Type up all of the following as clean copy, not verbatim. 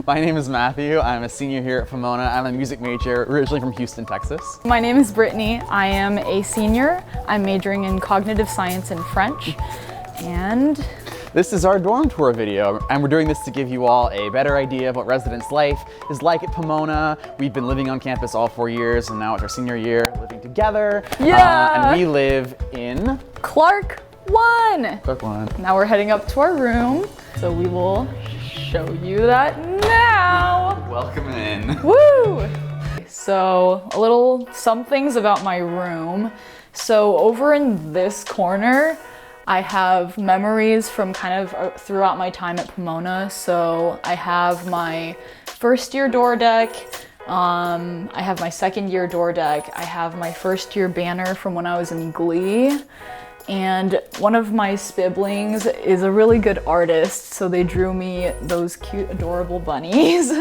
My name is Matthew. I'm a senior here at Pomona. I'm a music major, originally from Houston, Texas. My name is Brittany. I am a senior. I'm majoring in cognitive science and French. And this is our dorm tour video, and we're doing this to give you all a better idea of what residence life is like at Pomona. We've been living on campus all 4 years, and now it's our senior year living together. Yeah! And we live in Clark 1. Clark 1. Now we're heading up to our room, so we will show you that now. Welcome in. Woo! So some things about my room. So over in this corner, I have memories from kind of throughout my time at Pomona. So I have my first year door deck. I have my second year door deck. I have my first year banner from when I was in Glee. And one of my siblings is a really good artist, so they drew me those cute, adorable bunnies.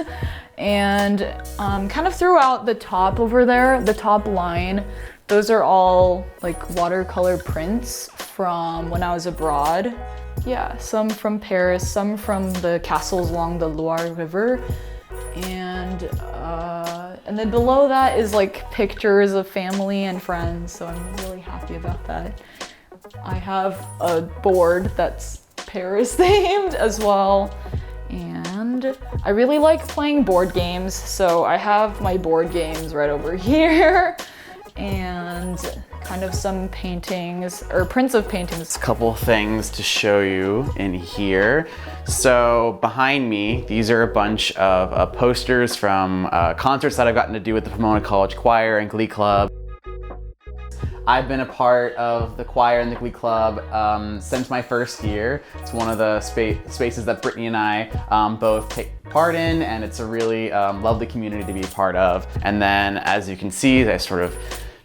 And kind of throughout the top over there, the top line, those are all like watercolor prints from when I was abroad. Yeah, some from Paris, some from the castles along the Loire River. And then below that is like pictures of family and friends, so I'm really happy about that. I have a board that's Paris themed as well, and I really like playing board games, so I have my board games right over here, and kind of some paintings, or prints of paintings. A couple things to show you in here. So behind me, these are a bunch of posters from concerts that I've gotten to do with the Pomona College Choir and Glee Club. I've been a part of the choir and the Glee Club since my first year. It's one of the spaces that Brittany and I both take part in, and it's a really lovely community to be a part of. And then, as you can see, I sort of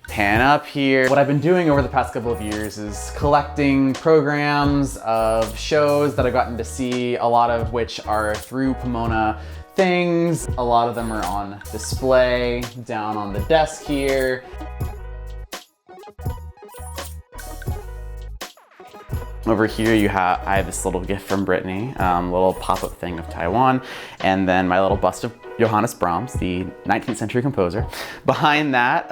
pan up here. What I've been doing over the past couple of years is collecting programs of shows that I've gotten to see, a lot of which are through Pomona things. A lot of them are on display down on the desk here. Over here I have this little gift from Brittany, little pop-up thing of Taiwan, and then my little bust of Johannes Brahms, the 19th century composer. Behind that,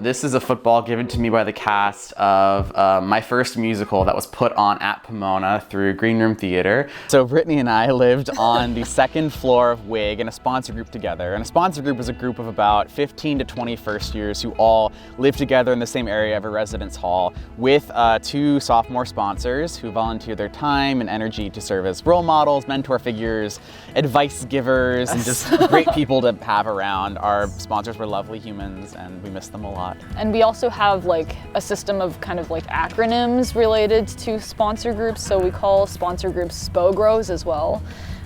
this is a football given to me by the cast of my first musical that was put on at Pomona through Green Room Theater. So Brittany and I lived on the second floor of WIG in a sponsor group together. And a sponsor group is a group of about 15 to 20 first years who all live together in the same area of a residence hall with 2 sophomore sponsors who volunteer their time and energy to serve as role models, mentor figures, advice givers, and just great people to have around. Our sponsors were lovely humans, and we miss them a lot. And we also have like a system of kind of like acronyms related to sponsor groups, so we call sponsor groups SPOGROs as well.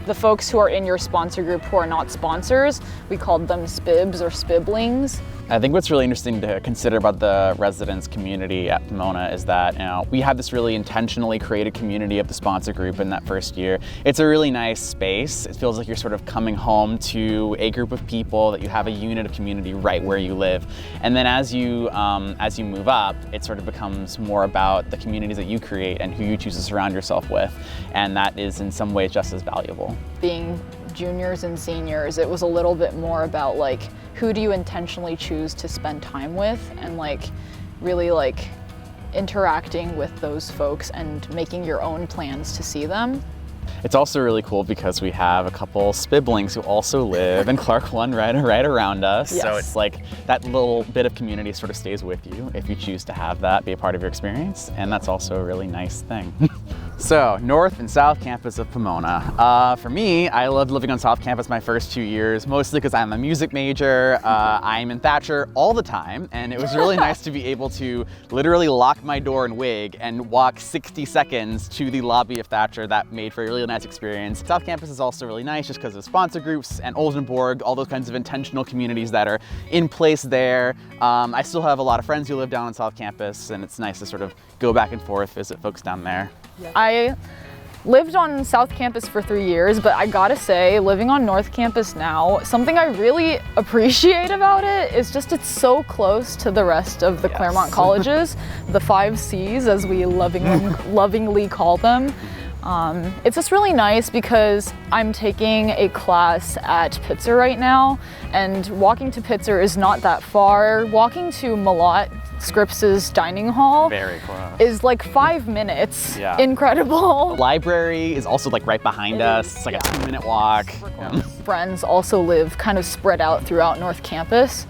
The folks who are in your sponsor group who are not sponsors, we called them SPIBs or SPIBlings. I think what's really interesting to consider about the residence community at Pomona is that, we had this really intentionally created community of the sponsor group in that first year. It's a really nice space. It feels like you're sort of coming home to a group of people, that you have a unit of community right where you live. And then as you move up, it sort of becomes more about the communities that you create and who you choose to surround yourself with. And that is in some ways just as valuable. Being juniors and seniors, it was a little bit more about like, who do you intentionally choose to spend time with, and like really like interacting with those folks and making your own plans to see them. It's also really cool because we have a couple Spiblings who also live in Clark 1 right around us. Yes. So it's like that little bit of community sort of stays with you if you choose to have that be a part of your experience, and that's also a really nice thing. So, North and South Campus of Pomona. For me, I loved living on South Campus my first 2 years, mostly because I'm a music major. I'm in Thatcher all the time, and it was really nice to be able to literally lock my door in WIG and walk 60 seconds to the lobby of Thatcher. That made for a really nice experience. South Campus is also really nice just because of sponsor groups and Oldenburg, all those kinds of intentional communities that are in place there. I still have a lot of friends who live down on South Campus, and it's nice to sort of go back and forth, visit folks down there. Yeah. I lived on South Campus for 3 years, but I gotta say, living on North Campus now, something I really appreciate about it is just it's so close to the rest of the Claremont colleges, the 5 C's as we lovingly call them. It's just really nice because I'm taking a class at Pitzer right now, and walking to Pitzer is not that far. Walking to Malott Scripps' dining hall Very close. is like 5 minutes. Yeah. Incredible. Library is also like right behind us. It's like a 2-minute walk. Yeah. Friends also live kind of spread out throughout North Campus.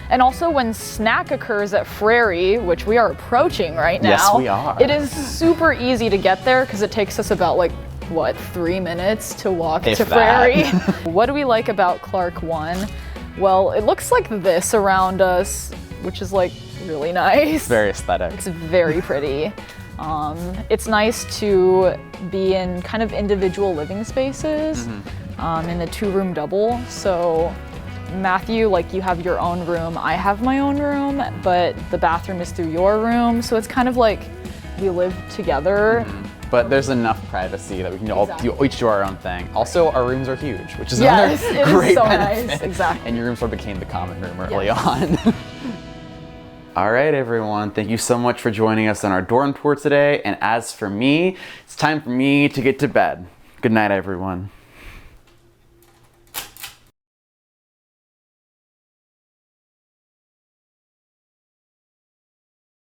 And also when snack occurs at Frary, which we are approaching right now. Yes, we are. It is super easy to get there because it takes us about like, what, 3 minutes to walk If to that. Frary. What do we like about Clark 1? Well, it looks like this around us, which is like really nice. Very aesthetic. It's very pretty. It's nice to be in kind of individual living spaces in a 2-room double. So Matthew, like you have your own room, I have my own room, but the bathroom is through your room. So it's kind of like we live together. But there's enough privacy that we can all each do our own thing. Also, our rooms are huge, which is Yes, another it is great so benefit. nice, exactly. And your room sort of became the common room early Yes. on. All right, everyone. Thank you so much for joining us on our dorm tour today. And as for me, it's time for me to get to bed. Good night, everyone.